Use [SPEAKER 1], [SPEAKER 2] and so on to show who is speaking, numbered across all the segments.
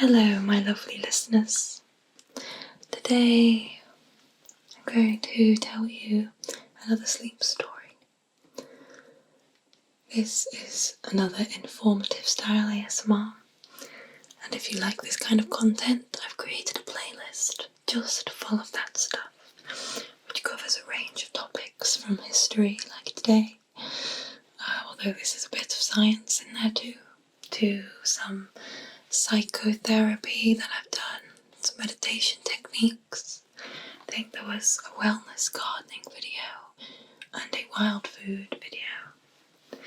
[SPEAKER 1] Hello, my lovely listeners. Today I'm going to tell you another sleep story. This is another informative style ASMR, and if you like this kind of content, I've created a playlist just full of that stuff, which covers a range of topics from history, like today, although this is a bit of science in there too, to some psychotherapy that I've done, some meditation techniques. I think there was a wellness gardening video and a wild food video.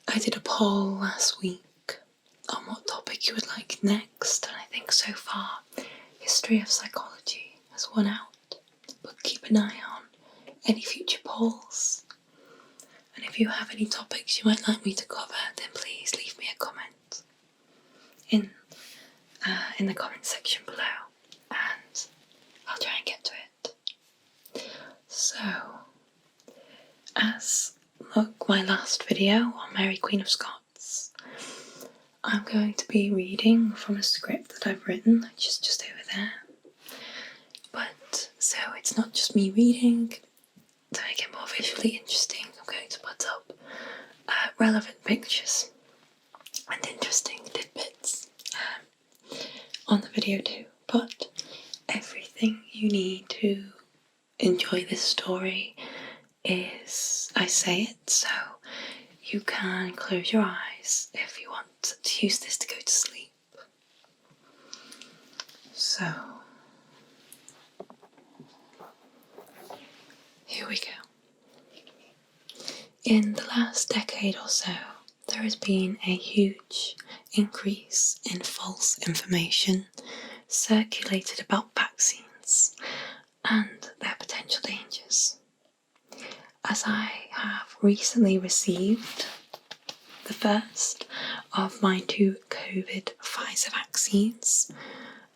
[SPEAKER 1] I did a poll last week on what topic you would like next, and I think so far history of psychology has won out, but keep an eye on any future polls. And if you have any topics you might like me to cover, then please leave me a comment in the comment section below, and I'll try and get to it. So, as my last video on Mary Queen of Scots, I'm going to be reading from a script that I've written, which is just over there. But, so it's not just me reading. To make it more visually interesting, I'm going to put up relevant pictures and interesting tidbits on the video too. But everything you need to enjoy this story is, I say it, so you can close your eyes if you want to use this to go to sleep. So, here we go. In the last decade or so, there has been a huge increase in false information circulated about vaccines and their potential dangers. As I have recently received the first of my 2 COVID Pfizer vaccines,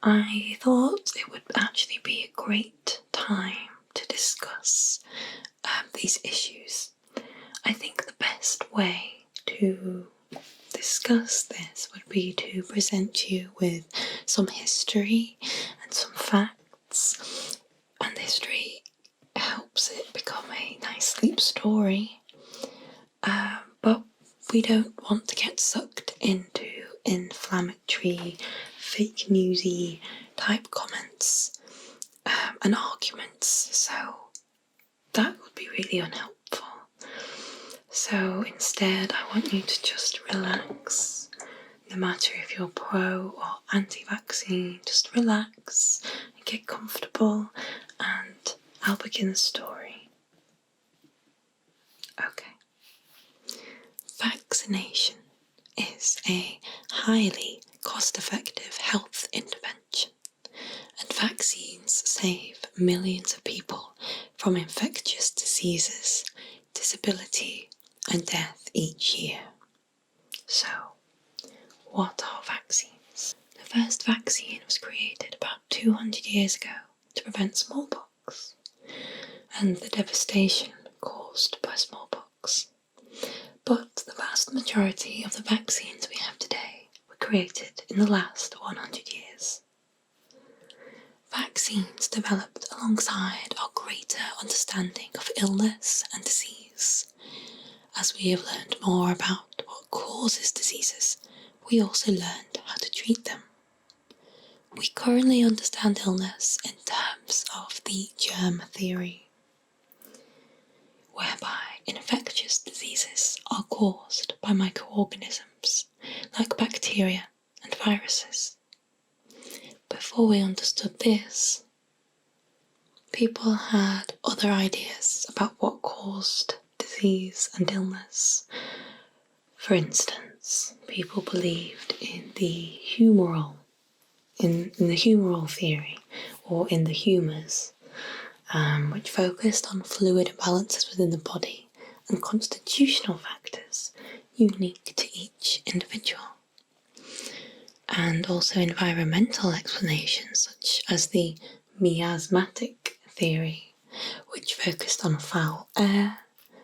[SPEAKER 1] I thought it would actually be a great time to discuss these issues. I think the best way to discuss this would be to present you with some history and some facts, and history helps it become a nice sleep story, but we don't want to get sucked into inflammatory, fake newsy type comments and arguments, so that would be really unhelpful. So instead, I want you to just relax. No matter if you're pro or anti-vaccine, just relax and get comfortable, and I'll begin the story. Okay. Vaccination is a highly cost-effective health intervention, and vaccines save millions of people from infectious diseases, disability, and death each year. So, what are vaccines? The first vaccine was created about 200 years ago to prevent smallpox and the devastation caused by smallpox. But the vast majority of the vaccines we have today were created in the last 100 years. Vaccines developed alongside our greater understanding of illness and disease. As we have learned more about what causes diseases, we also learned how to treat them. We currently understand illness in terms of the germ theory, whereby infectious diseases are caused by microorganisms like bacteria and viruses. Before we understood this, people had other ideas about what caused disease and illness. For instance, people believed in the humoral, in the humoral theory, or in the humours, which focused on fluid imbalances within the body and constitutional factors unique to each individual. And also environmental explanations such as the miasmatic theory, which focused on foul air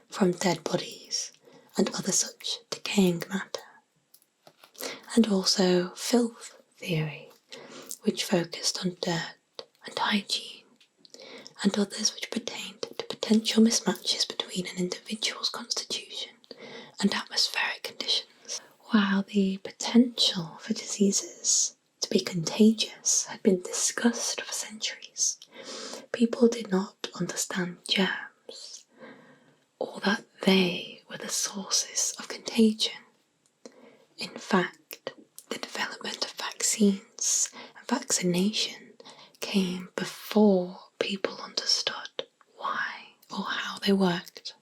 [SPEAKER 1] from dead bodies and other such decaying matter. And also filth theory, which focused on dirt and hygiene, and others which pertained to potential mismatches between an individual's constitution and atmospheric conditions. While the potential for diseases to be contagious had been discussed for centuries, people did not understand germs, or that they were the sources of contagion. In fact, the development of vaccines and vaccination came before people understood why or how they worked,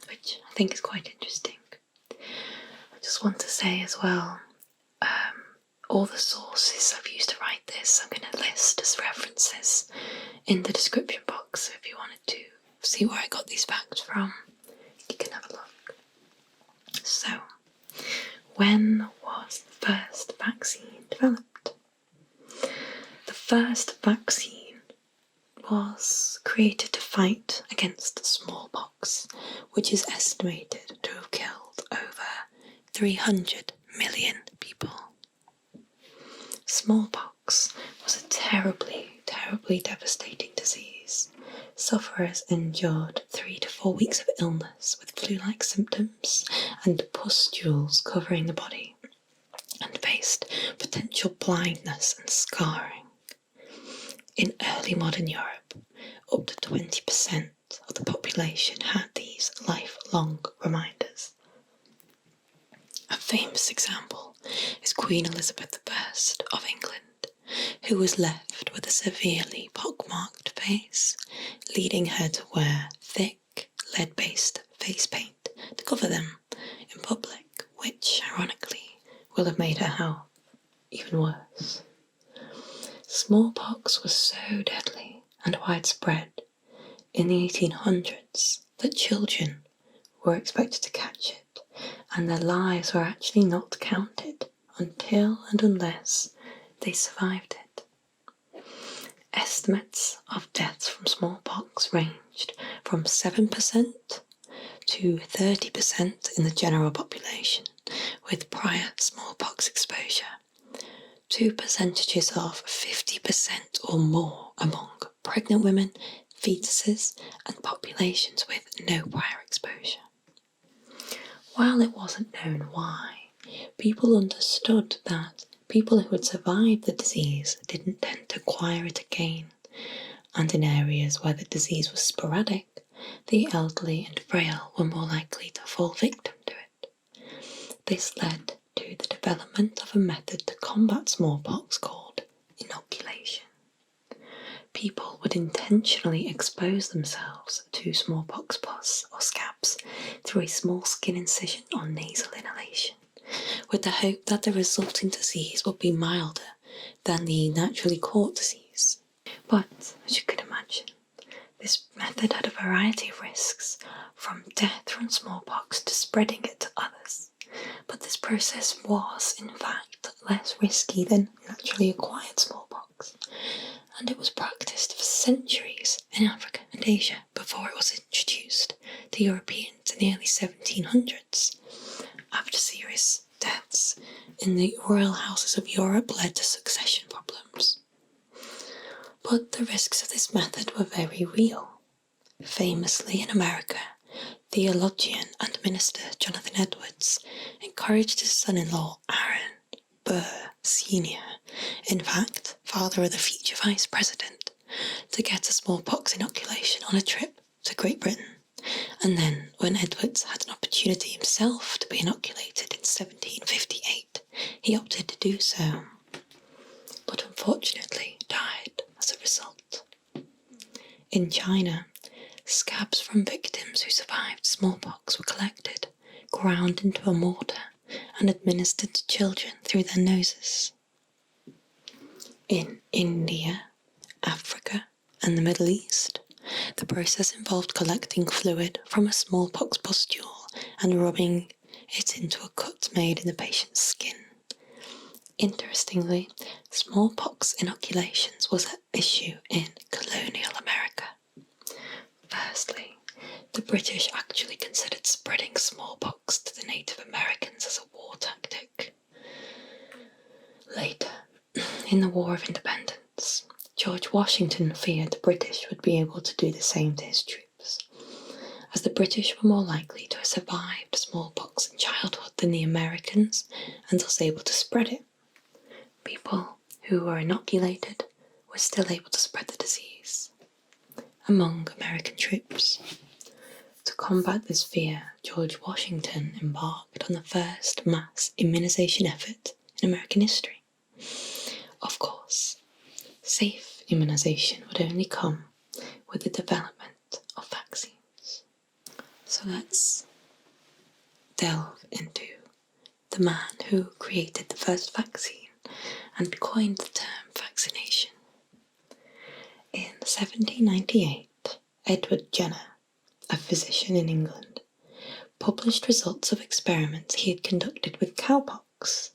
[SPEAKER 1] which I think is quite interesting. I just want to say as well, all the sources I've used to write this I'm going to list as references in the description box, so if you wanted to see where I got these facts from, you can have a look. So, when was the first vaccine developed? The first vaccine was created to fight against smallpox, which is estimated to have killed over 300 million people. Smallpox was a terribly, terribly devastating disease. Sufferers endured 3 to 4 weeks of illness with flu-like symptoms and pustules covering the body, and faced potential blindness and scarring. In early modern Europe, up to 20% of the population had these lifelong reminders. A famous example is Queen Elizabeth I of England, who was left with a severely pockmarked face, leading her to wear thick, lead-based face paint to cover them in public, which, ironically, will have made her health even worse. Smallpox was so deadly and widespread in the 1800s that children were expected to catch it, and their lives were actually not counted until and unless they survived it. Estimates of deaths from smallpox ranged from 7% to 30% in the general population with prior smallpox exposure, to percentages of 50% or more among pregnant women, fetuses, and populations with no prior exposure. While it wasn't known why, people understood that people who had survived the disease didn't tend to acquire it again, and in areas where the disease was sporadic, the elderly and frail were more likely to fall victim to it. This led to the development of a method to combat smallpox called inoculation. People would intentionally expose themselves to smallpox pus or scabs through a small skin incision or nasal inhalation, with the hope that the resulting disease would be milder than the naturally caught disease. But, as you could imagine, this method had a variety of risks, from death from smallpox to spreading it to others. But this process was, in fact, less risky than naturally acquired smallpox, and it was practiced for centuries in Africa and Asia before it was introduced to Europeans in the early 1700s. After serious deaths in the royal houses of Europe led to succession problems. But the risks of this method were very real. Famously in America, theologian and minister Jonathan Edwards encouraged his son-in-law Aaron Burr Sr., in fact, father of the future vice president, to get a smallpox inoculation on a trip to Great Britain. And then, when Edwards had an opportunity himself to be inoculated in 1758, he opted to do so, but unfortunately died as a result. In China, scabs from victims who survived smallpox were collected, ground into a mortar, and administered to children through their noses. In India, Africa, and the Middle East, the process involved collecting fluid from a smallpox pustule and rubbing it into a cut made in the patient's skin. Interestingly, smallpox inoculations was an issue in colonial America. Firstly, the British actually considered spreading smallpox to the Native Americans as a war tactic. Later, In the War of Independence, George Washington feared the British would be able to do the same to his troops, as the British were more likely to have survived smallpox in childhood than the Americans and thus able to spread it. People who were inoculated were still able to spread the disease among American troops. To combat this fear, George Washington embarked on the first mass immunization effort in American history. Of course, safe immunization would only come with the development of vaccines. So let's delve into the man who created the first vaccine and coined the term vaccination. In 1798, Edward Jenner, a physician in England, published results of experiments he had conducted with cowpox,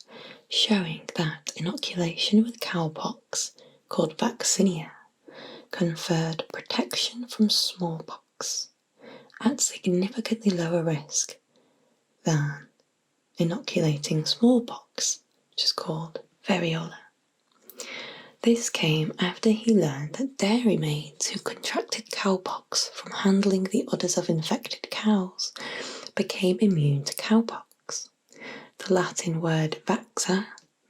[SPEAKER 1] showing that inoculation with cowpox, called vaccinia, conferred protection from smallpox at significantly lower risk than inoculating smallpox, which is called variola. This came after he learned that dairymaids who contracted cowpox from handling the udders of infected cows became immune to cowpox. The Latin word vaxa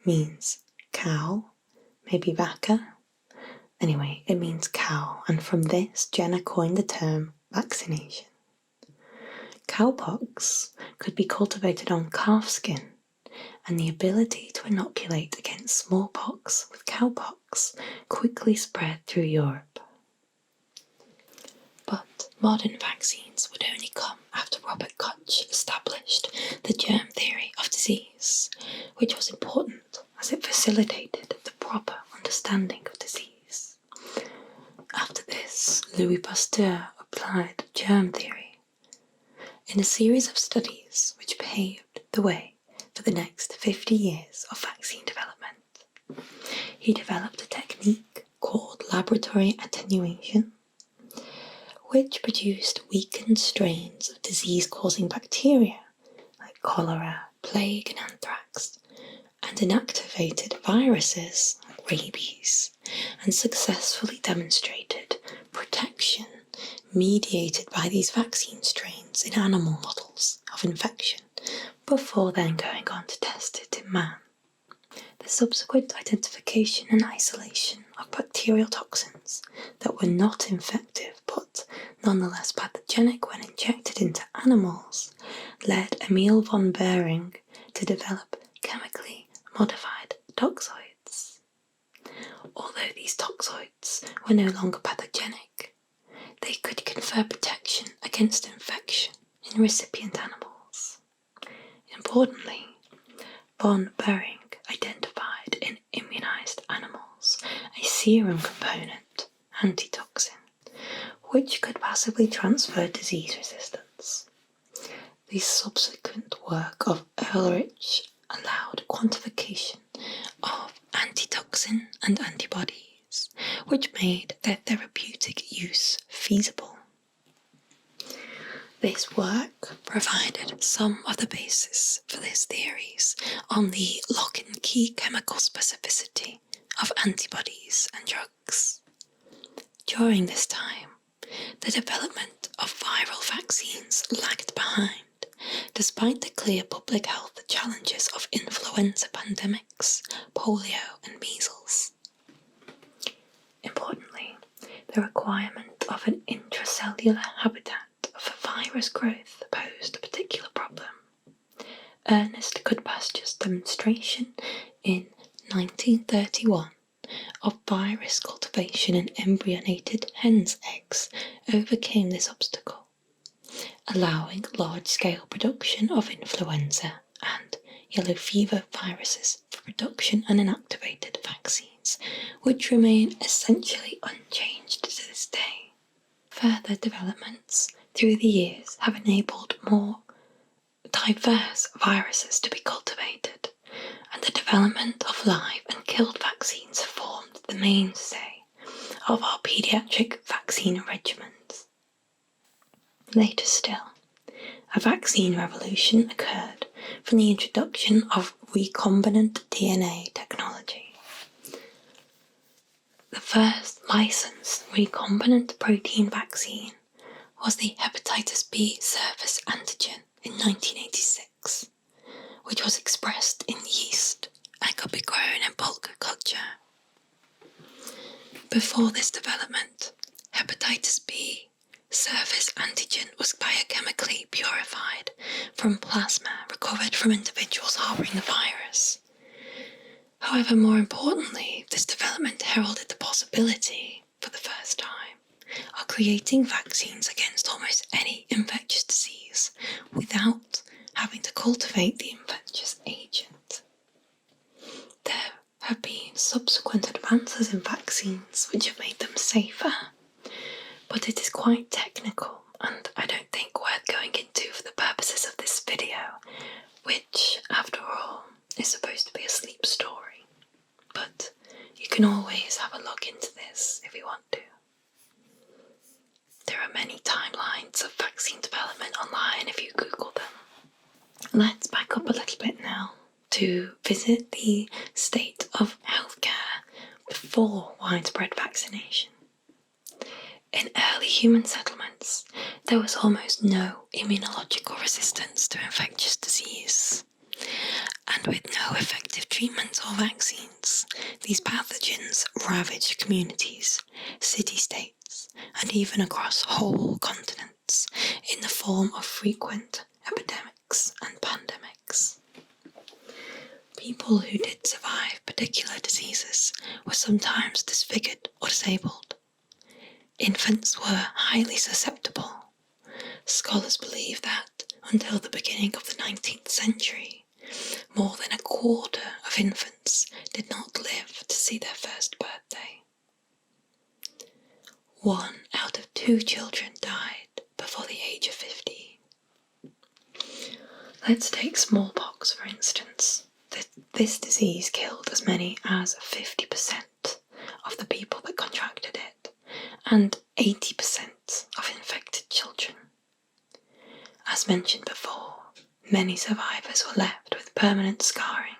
[SPEAKER 1] means cow, maybe vacca. Anyway, it means cow, and from this, Jenner coined the term vaccination. Cowpox could be cultivated on calf skin, and the ability to inoculate against smallpox with cowpox quickly spread through Europe. But modern vaccines would only come after Robert Koch established the germ theory of disease, which was important as it facilitated the proper understanding of disease. After this, Louis Pasteur applied germ theory in a series of studies which paved the way for the next 50 years of vaccine development. He developed a technique called laboratory attenuation, which produced weakened strains of disease-causing bacteria like cholera, plague and anthrax, and inactivated viruses like rabies, and successfully demonstrated protection mediated by these vaccine strains in animal models of infection before then going on to test it in man. The subsequent identification and isolation of bacterial toxins that were not infective but nonetheless pathogenic when injected into animals led Emil von Behring to develop chemically modified toxoids. Although these toxoids were no longer pathogenic, they could confer protection against infection in recipient animals. Importantly, von Behring identified in immunized animals a serum component, antitoxin, which could possibly transfer disease resistance. The subsequent work of Ulrich allowed quantification of antitoxin and antibodies, which made their therapeutic use feasible. This work provided some of the basis for these theories on the lock and key chemical specificity of antibodies and drugs. During this time, the development of viral vaccines lagged behind, despite the clear public health challenges of influenza pandemics, polio and measles. Importantly, the requirement of an intracellular habitat for virus growth posed a particular problem. Ernest Goodpasture's demonstration in 1931 of virus cultivation in embryonated hen's eggs overcame this obstacle, allowing large-scale production of influenza and yellow fever viruses for production and inactivated vaccines, which remain essentially unchanged to this day. Further developments through the years have enabled more diverse viruses to be cultivated, and the development of live and killed vaccines formed the mainstay of our paediatric vaccine regimens. Later still, a vaccine revolution occurred from the introduction of recombinant DNA technology. The first licensed recombinant protein vaccine was the hepatitis B surface antigen in 1986, which was expressed in yeast and could be grown in bulk culture. Before this development, hepatitis B surface antigen was biochemically purified from plasma recovered from individuals harbouring the virus. However, more importantly, this development heralded the possibility, for the first time, of creating vaccines against almost any infectious disease without having to cultivate the infectious agent. There have been subsequent advances in vaccines which have made them safer, but it is quite technical and I don't think worth going into for the purposes of this video, which, after all, is supposed to be a sleep story. But you can always have a look into this if you want to. There are many timelines of vaccine development online if you Google them. Let's back up a little bit now to visit the state of healthcare before widespread vaccination. In early human settlements, there was almost no immunological resistance to infectious disease. And with no effective treatments or vaccines, these pathogens ravaged communities, city-states, and even across whole continents in the form of frequent epidemics and pandemics. People who did survive particular diseases were sometimes disfigured or disabled. Infants were highly susceptible. Scholars believe that until the beginning of the 19th century, more than a quarter of infants did not live to see their first birthday. 1 out of 2 children died before the age of 15. Let's take smallpox for instance. This disease killed as many as 50% of the people that contracted it, and 80% of infected children. As mentioned before, many survivors were left with permanent scarring,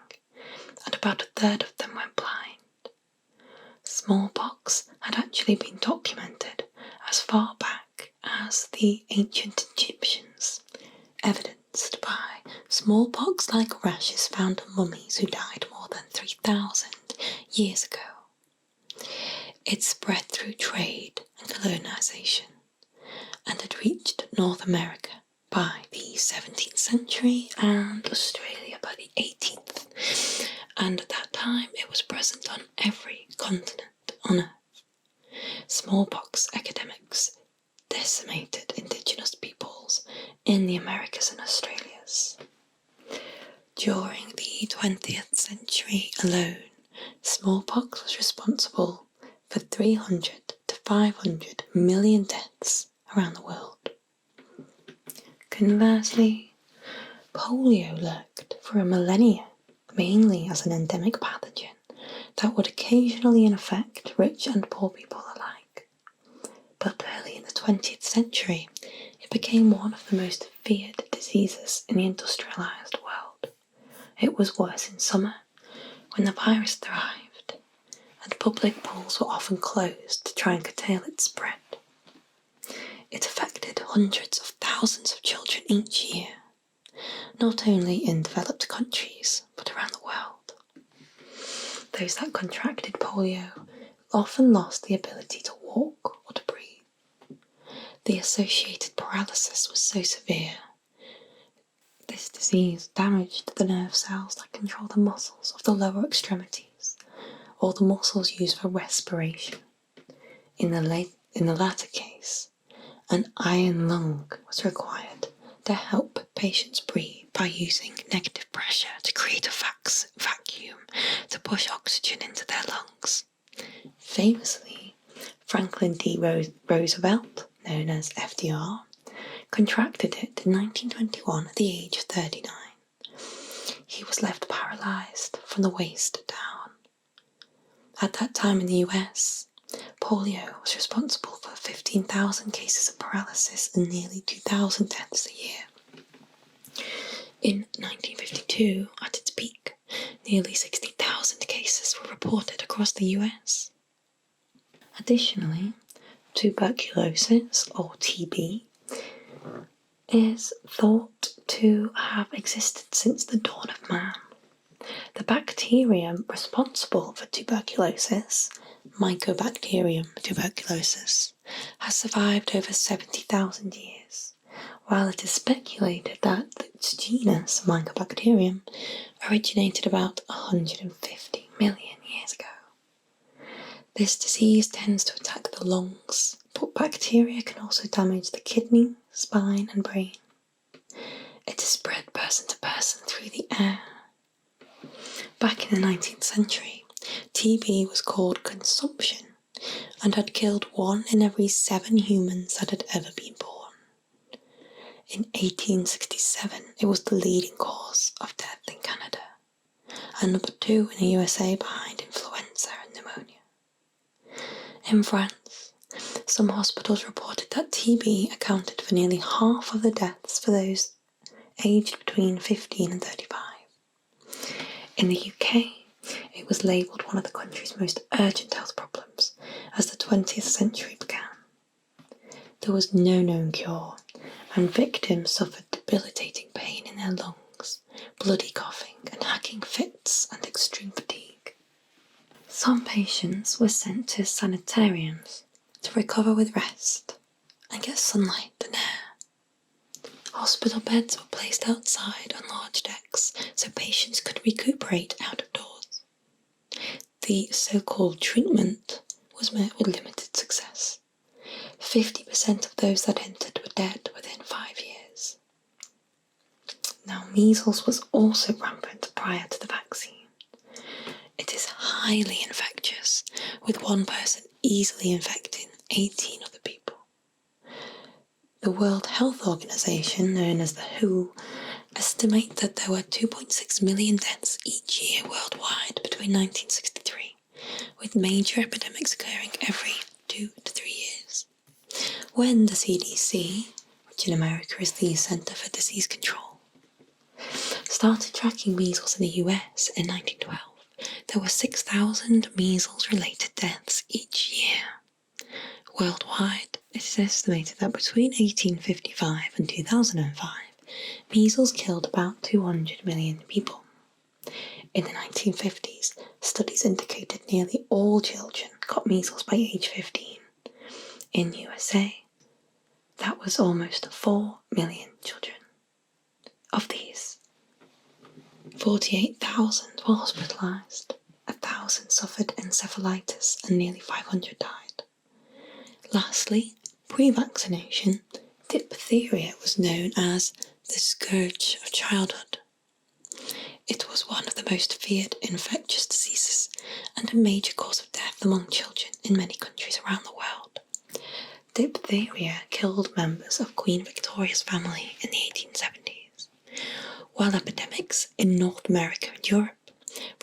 [SPEAKER 1] and about a third of them went blind. Smallpox had actually been documented as far back as the ancient Egyptians, evidenced by smallpox-like rashes found on mummies who died more than 3,000 years ago. It spread through trade and colonisation, and had reached North America by the 17th century and Australia by the 18th, and at that time it was present on every continent on Earth. Smallpox epidemics decimated indigenous peoples in the Americas and Australias. During the 20th century alone, smallpox was responsible for 300 to 500 million deaths around the world. Conversely, polio lurked for a millennia, mainly as an endemic pathogen that would occasionally infect rich and poor people alike. But early in the 20th century, it became one of the most feared diseases in the industrialised world. It was worse in summer, when the virus thrived, and public pools were often closed to try and curtail its spread. It affected hundreds of thousands of children each year, not only in developed countries, but around the world. Those that contracted polio often lost the ability to walk or to breathe. The associated paralysis was so severe. This disease damaged the nerve cells that control the muscles of the lower extremities, or the muscles used for respiration. In the latter case, an iron lung was required to help patients breathe by using negative pressure to create a vacuum to push oxygen into their lungs. Famously, Franklin D. Roosevelt, known as FDR, contracted it in 1921 at the age of 39. He was left paralysed from the waist down. At that time in the US, polio was responsible for 15,000 cases of paralysis and nearly 2,000 deaths a year. In 1952, at its peak, nearly 60,000 cases were reported across the US. Additionally, tuberculosis, or TB, is thought to have existed since the dawn of man. The bacterium responsible for tuberculosis, Mycobacterium tuberculosis, has survived over 70,000 years, while it is speculated that its genus, Mycobacterium, originated about 150 million years ago. This disease tends to attack the lungs, but bacteria can also damage the kidney, spine, and brain. It is spread person to person through the air. Back in the 19th century, TB was called consumption and had killed 1 in every 7 humans that had ever been born. In 1867, it was the leading cause of death in Canada, and number 2 in the USA behind influenza and pneumonia. In France, some hospitals reported that TB accounted for nearly half of the deaths for those aged between 15 and 35. In the UK, it was labelled one of the country's most urgent health problems as the 20th century began. There was no known cure, and victims suffered debilitating pain in their lungs, bloody coughing and hacking fits and extreme fatigue. Some patients were sent to sanitariums to recover with rest and get sunlight and air. Hospital beds were placed outside on large decks so patients could recuperate out of doors. The so-called treatment was met with limited success. 50% of those that entered were dead within 5 years. Now, measles was also rampant prior to the vaccine. It is highly infectious, with one person easily infecting 18 other people. The World Health Organization, known as the WHO, estimate that there were 2.6 million deaths each year worldwide between 1963, with major epidemics occurring every 2 to 3 years. When the CDC, which in America is the Center for Disease Control, started tracking measles in the US in 1912, there were 6,000 measles-related deaths each year. Worldwide, it is estimated that between 1855 and 2005, measles killed about 200 million people. In the 1950s, studies indicated nearly all children got measles by age 15. In USA, that was almost 4 million children. Of these, 48,000 were hospitalised, 1,000 suffered encephalitis, and nearly 500 died. Lastly, pre-vaccination, diphtheria was known as the scourge of childhood. It was one of the most feared infectious diseases and a major cause of death among children in many countries around the world. Diphtheria killed members of Queen Victoria's family in the 1870s, while epidemics in North America and Europe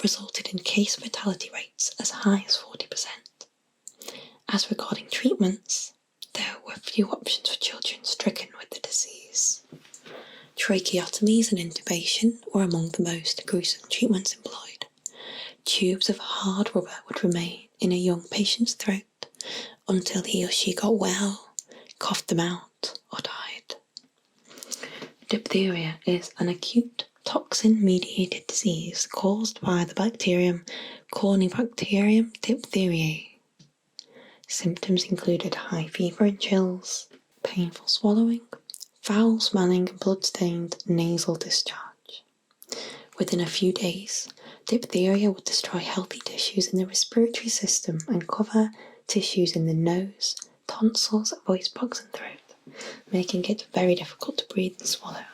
[SPEAKER 1] resulted in case fatality rates as high as 40%. As regarding treatments, there were few options for children stricken with the disease. Tracheotomies and intubation were among the most gruesome treatments employed. Tubes of hard rubber would remain in a young patient's throat until he or she got well, coughed them out, or died. Diphtheria is an acute toxin-mediated disease caused by the bacterium Corynebacterium diphtheriae. Symptoms included high fever and chills, painful swallowing, foul smelling and blood-stained nasal discharge. Within a few days, diphtheria would destroy healthy tissues in the respiratory system and cover tissues in the nose, tonsils, voice box and throat, making it very difficult to breathe and swallow.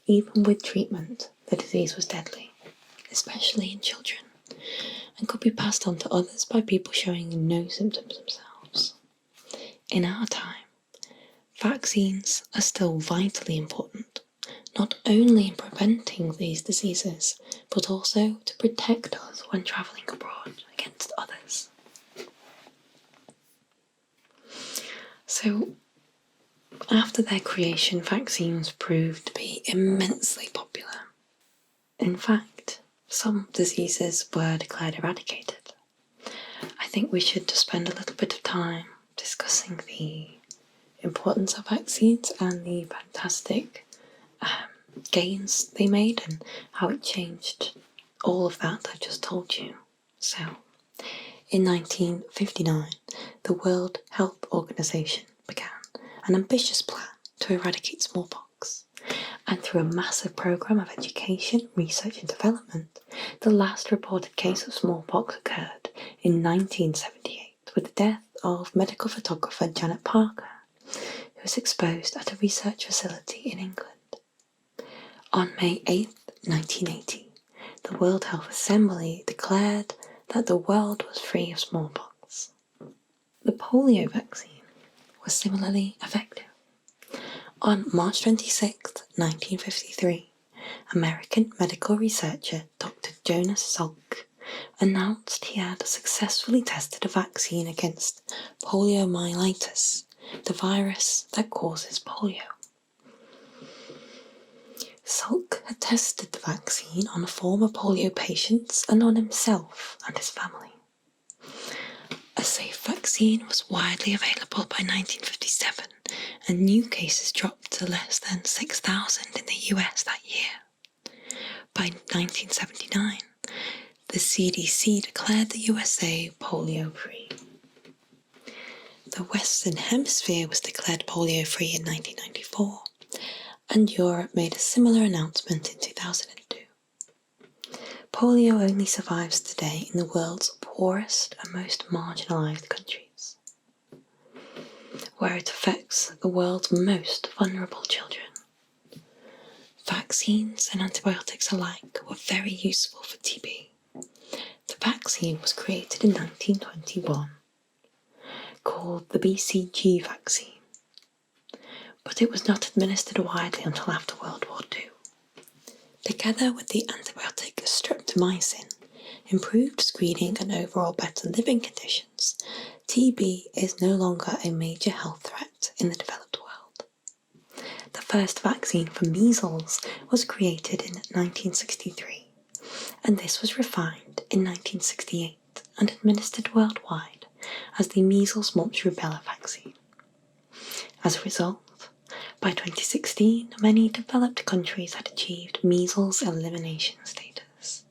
[SPEAKER 1] Even with treatment, the disease was deadly, especially in children, and could be passed on to others by people showing no symptoms themselves. In our time, vaccines are still vitally important, not only in preventing these diseases, but also to protect us when travelling abroad against others. So, after their creation, vaccines proved to be immensely popular. In fact, some diseases were declared eradicated. I think we should just spend a little bit of time discussing the importance of vaccines and the fantastic gains they made and how it changed all of that I've just told you. So, in 1959, the World Health Organization began an ambitious plan to eradicate smallpox. And through a massive program of education, research and development, the last reported case of smallpox occurred in 1978 with the death of medical photographer Janet Parker, who was exposed at a research facility in England. On May 8, 1980, the World Health Assembly declared that the world was free of smallpox. The polio vaccine was similarly effective. On March 26, 1953, American medical researcher Dr. Jonas Salk announced he had successfully tested a vaccine against poliomyelitis, the virus that causes polio. Salk had tested the vaccine on former polio patients and on himself and his family. A safe vaccine was widely available by 1957, and new cases dropped to less than 6,000 in the US that year. By 1979, the CDC declared the USA polio-free. The Western Hemisphere was declared polio-free in 1994, and Europe made a similar announcement in 2002. Polio only survives today in the world's poorest and most marginalised countries, where it affects the world's most vulnerable children. Vaccines and antibiotics alike were very useful for TB. The vaccine was created in 1921, called the BCG vaccine, but it was not administered widely until after World War II. Together with the antibiotic streptomycin, improved screening and overall better living conditions, TB is no longer a major health threat in the developed world. The first vaccine for measles was created in 1963, and this was refined in 1968 and administered worldwide as the measles, mumps, rubella vaccine. As a result, by 2016, many developed countries had achieved measles elimination status.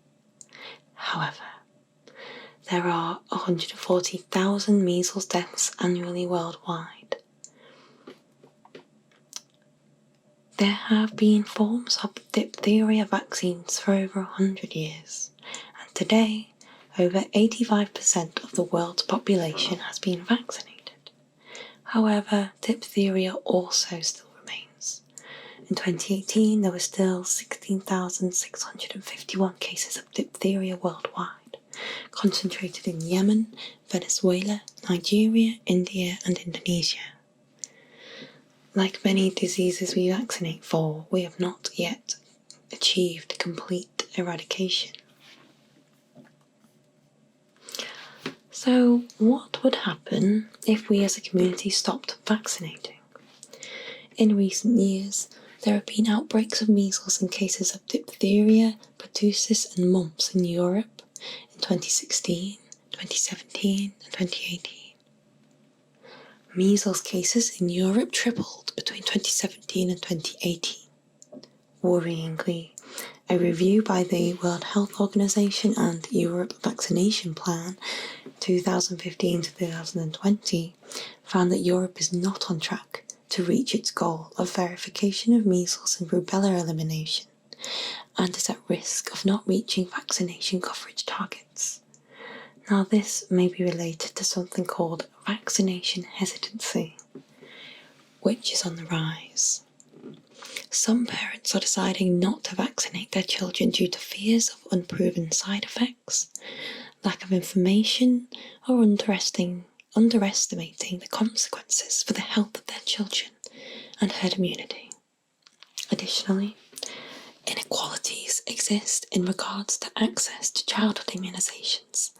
[SPEAKER 1] However, there are 140,000 measles deaths annually worldwide. There have been forms of diphtheria vaccines for over 100 years, and today, over 85% of the world's population has been vaccinated. However, diphtheria also still remains. In 2018, there were still 16,651 cases of diphtheria worldwide, concentrated in Yemen, Venezuela, Nigeria, India, and Indonesia. Like many diseases we vaccinate for, we have not yet achieved complete eradication. So, what would happen if we as a community stopped vaccinating? In recent years, there have been outbreaks of measles and cases of diphtheria, pertussis, and mumps in Europe in 2016, 2017, and 2018. Measles cases in Europe tripled between 2017 and 2018. Worryingly, a review by the World Health Organization and Europe Vaccination Plan 2015-2020 found that Europe is not on track to reach its goal of verification of measles and rubella elimination, and is at risk of not reaching vaccination coverage targets. Now, this may be related to something called vaccination hesitancy, which is on the rise. Some parents are deciding not to vaccinate their children due to fears of unproven side effects, lack of information, or underestimating the consequences for the health of their children and herd immunity. Additionally, inequalities exist in regards to access to childhood immunisations.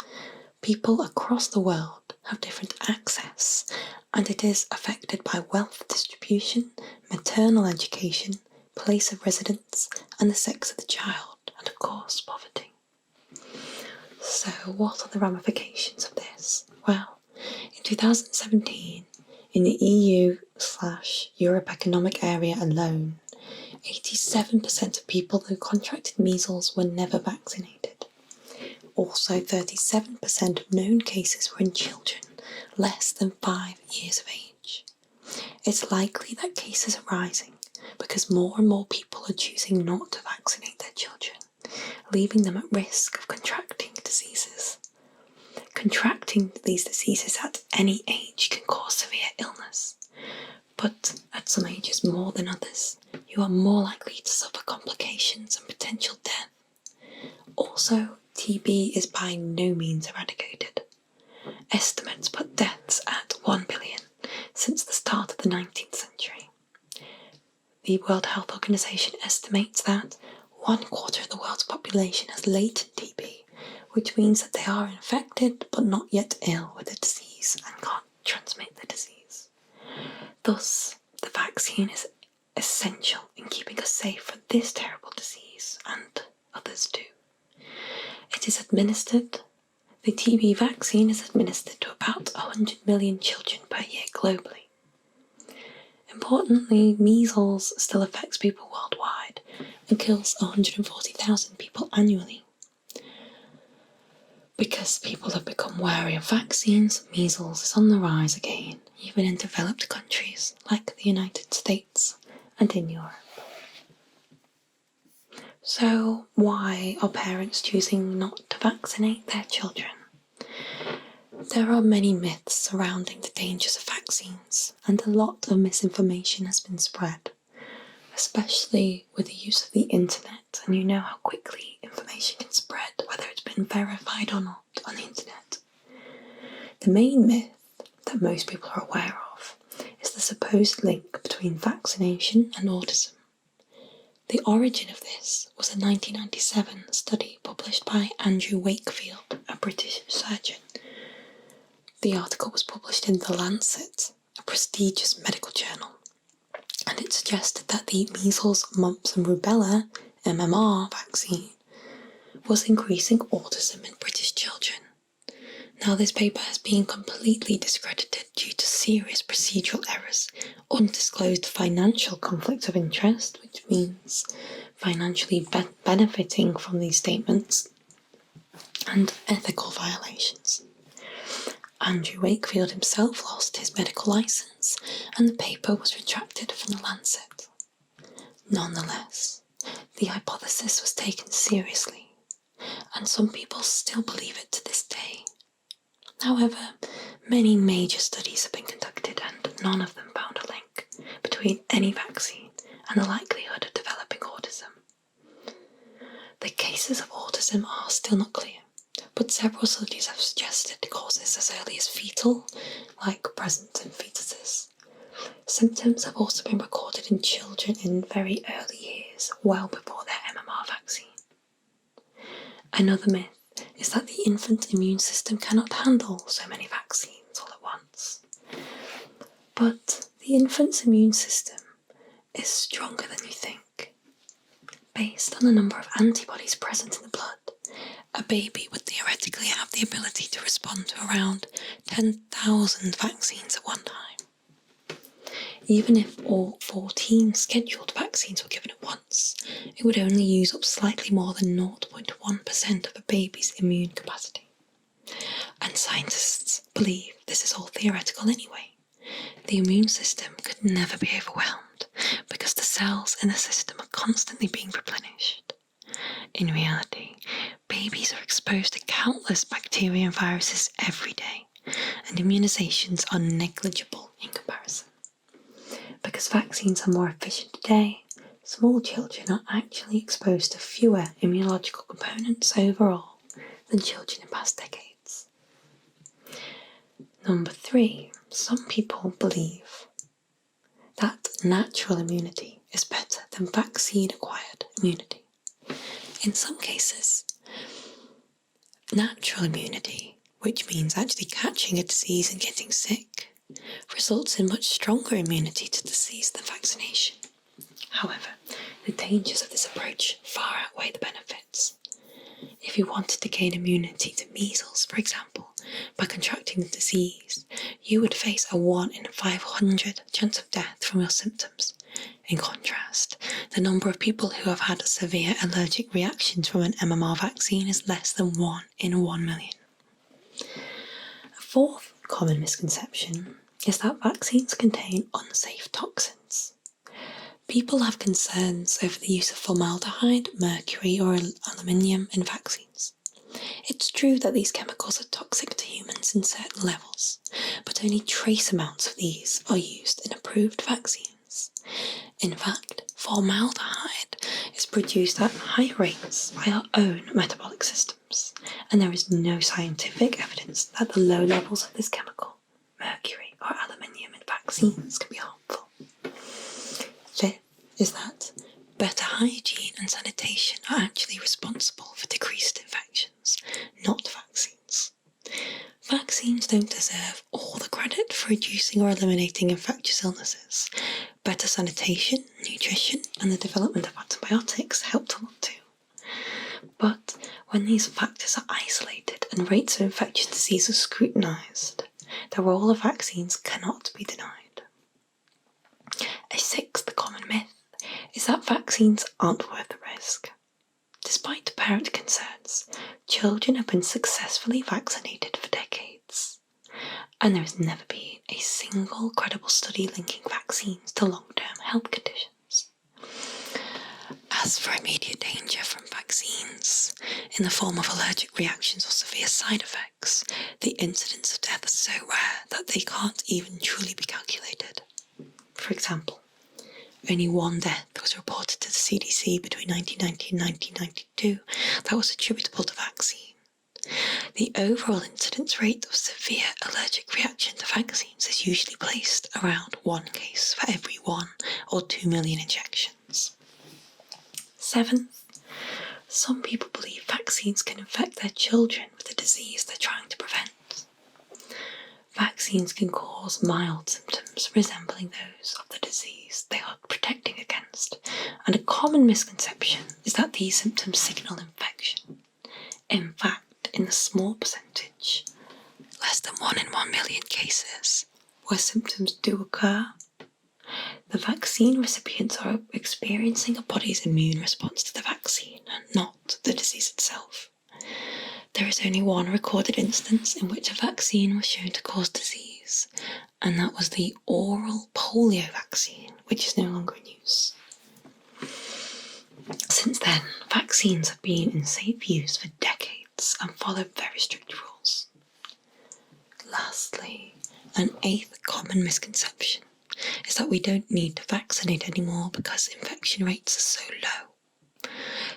[SPEAKER 1] People across the world have different access, and it is affected by wealth distribution, maternal education, place of residence, and the sex of the child, and of course, poverty. So, what are the ramifications of this? Well, in 2017, in the EU/Europe Economic Area alone, 87% of people who contracted measles were never vaccinated. Also, 37% of known cases were in children less than 5 years of age. It's likely that cases are rising because more and more people are choosing not to vaccinate their children, leaving them at risk of contracting diseases. Contracting these diseases at any age can cause severe illness, but at some ages more than others, you are more likely to suffer complications and potential death. Also, TB is by no means eradicated. Estimates put deaths at 1 billion since the start of the 19th century. The World Health Organization estimates that 1/4 of the world's population has latent TB, which means that they are infected but not yet ill with the disease and can't transmit the disease. Thus, the vaccine is essential in keeping us safe from this terrible disease and others too. It is administered. The TB vaccine is administered to about 100 million children per year globally. Importantly, measles still affects people worldwide and kills 140,000 people annually. Because people have become wary of vaccines, measles is on the rise again, even in developed countries like the United States and in Europe. So, why are parents choosing not to vaccinate their children? There are many myths surrounding the dangers of vaccines, and a lot of misinformation has been spread, especially with the use of the internet, and you know how quickly information can spread, whether it's been verified or not on the internet. The main myth that most people are aware of is the supposed link between vaccination and autism. The origin of this was a 1997 study published by Andrew Wakefield, a British surgeon. The article was published in The Lancet, a prestigious medical journal, and it suggested that the measles, mumps and rubella (MMR) vaccine was increasing autism in British children. Now, this paper has been completely discredited due to serious procedural errors, undisclosed financial conflicts of interest, which means financially benefiting from these statements, and ethical violations. Andrew Wakefield himself lost his medical licence, and the paper was retracted from The Lancet. Nonetheless, the hypothesis was taken seriously, and some people still believe it to this day. However, many major studies have been conducted, and none of them found a link between any vaccine and the likelihood of developing autism. The cases of autism are still not clear, but several studies have suggested causes as early as fetal, like present in fetuses. Symptoms have also been recorded in children in very early years, well before their MMR vaccine. Another myth is that the infant immune system cannot handle so many vaccines all at once. But the infant's immune system is stronger than you think. Based on the number of antibodies present in the blood, a baby would theoretically have the ability to respond to around 10,000 vaccines at one time. Even if all 14 scheduled vaccines were given at once, it would only use up slightly more than 0.1% of a baby's immune capacity. And scientists believe this is all theoretical anyway. The immune system could never be overwhelmed because the cells in the system are constantly being replenished. In reality, babies are exposed to countless bacteria and viruses every day, and immunisations are negligible in comparison. Because vaccines are more efficient today, small children are actually exposed to fewer immunological components overall than children in past decades. Number 3, some people believe that natural immunity is better than vaccine-acquired immunity. In some cases, natural immunity, which means actually catching a disease and getting sick, results in much stronger immunity to disease than vaccination. However, the dangers of this approach far outweigh the benefits. If you wanted to gain immunity to measles, for example, by contracting the disease, you would face a 1 in 500 chance of death from your symptoms. In contrast, the number of people who have had severe allergic reactions from an MMR vaccine is less than 1 in 1 million. A fourth common misconception is that vaccines contain unsafe toxins. People have concerns over the use of formaldehyde, mercury, or aluminium in vaccines. It's true that these chemicals are toxic to humans in certain levels, but only trace amounts of these are used in approved vaccines. In fact, formaldehyde is produced at high rates by our own metabolic systems, and there is no scientific evidence that the low levels of this chemical, mercury or aluminium in vaccines, can be harmful. Fifth is that better hygiene and sanitation are actually responsible for decreased infections, not vaccines. Vaccines don't deserve all the credit for reducing or eliminating infectious illnesses. Better sanitation, nutrition, and the development of antibiotics helped a lot too. But when these factors are isolated and rates of infectious disease are scrutinised, the role of vaccines cannot be denied. A sixth common myth is that vaccines aren't worth the risk. Despite apparent concerns, children have been successfully vaccinated for decades, and there has never been a single credible study linking vaccines to long-term health conditions. As for immediate danger from vaccines, in the form of allergic reactions or severe side effects, the incidence of death is so rare that they can't even truly be calculated. For example, only one death was reported to the CDC between 1990 and 1992 that was attributable to vaccine. The overall incidence rate of severe allergic reaction to vaccines is usually placed around 1 case for every 1 or 2 million injections. Seventh, some people believe vaccines can infect their children with a disease they're trying to prevent. Vaccines can cause mild symptoms resembling those of the disease they are protecting against, and a common misconception is that these symptoms signal infection. In fact, in the small percentage, less than 1 in 1 million cases, where symptoms do occur, the vaccine recipients are experiencing a body's immune response to the vaccine and not the disease itself. There is only one recorded instance in which a vaccine was shown to cause disease, and that was the oral polio vaccine, which is no longer in use. Since then, vaccines have been in safe use for decades and follow very strict rules. Lastly, an eighth common misconception is that we don't need to vaccinate anymore because infection rates are so low.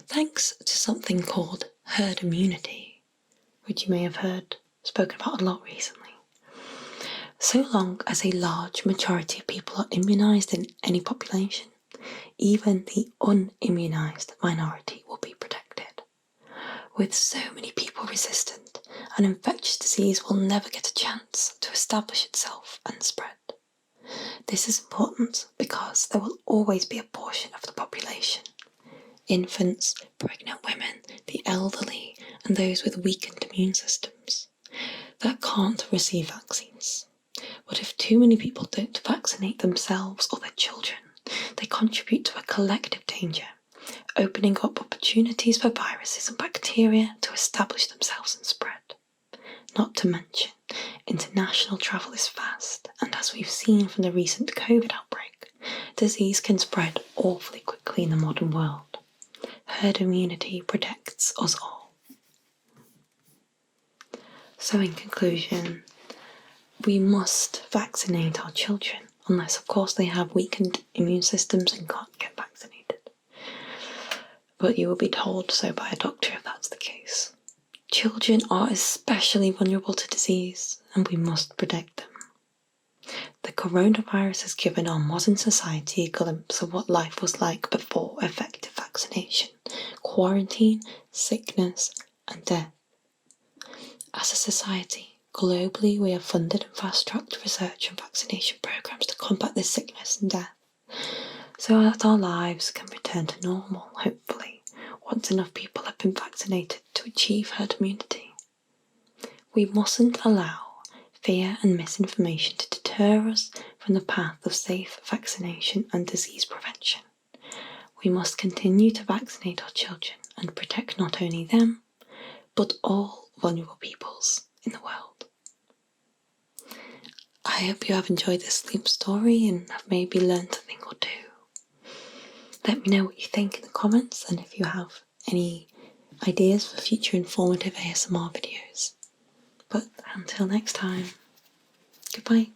[SPEAKER 1] Thanks to something called herd immunity, which you may have heard spoken about a lot recently. So long as a large majority of people are immunised in any population, even the unimmunised minority will be protected. With so many people resistant, an infectious disease will never get a chance to establish itself and spread. This is important because there will always be a portion of the population, infants, pregnant women, the elderly, and those with weakened immune systems, that can't receive vaccines. But if too many people don't vaccinate themselves or their children, they contribute to a collective danger, opening up opportunities for viruses and bacteria to establish themselves and spread. Not to mention, international travel is fast, and as we've seen from the recent COVID outbreak, disease can spread awfully quickly in the modern world. Herd immunity protects us all. So in conclusion, we must vaccinate our children, unless of course they have weakened immune systems and can't get vaccinated. But you will be told so by a doctor if that's the case. Children are especially vulnerable to disease, and we must protect them. The coronavirus has given our modern society a glimpse of what life was like before effective vaccination, quarantine, sickness, and death. As a society, globally we have funded and fast-tracked research and vaccination programs to combat this sickness and death, so that our lives can return to normal, hopefully, once enough people have been vaccinated to achieve herd immunity. We mustn't allow fear and misinformation to deter us from the path of safe vaccination and disease prevention. We must continue to vaccinate our children and protect not only them, but all vulnerable peoples in the world. I hope you have enjoyed this sleep story and have maybe learned a thing or two. Let me know what you think in the comments and if you have any ideas for future informative ASMR videos. But until next time, goodbye.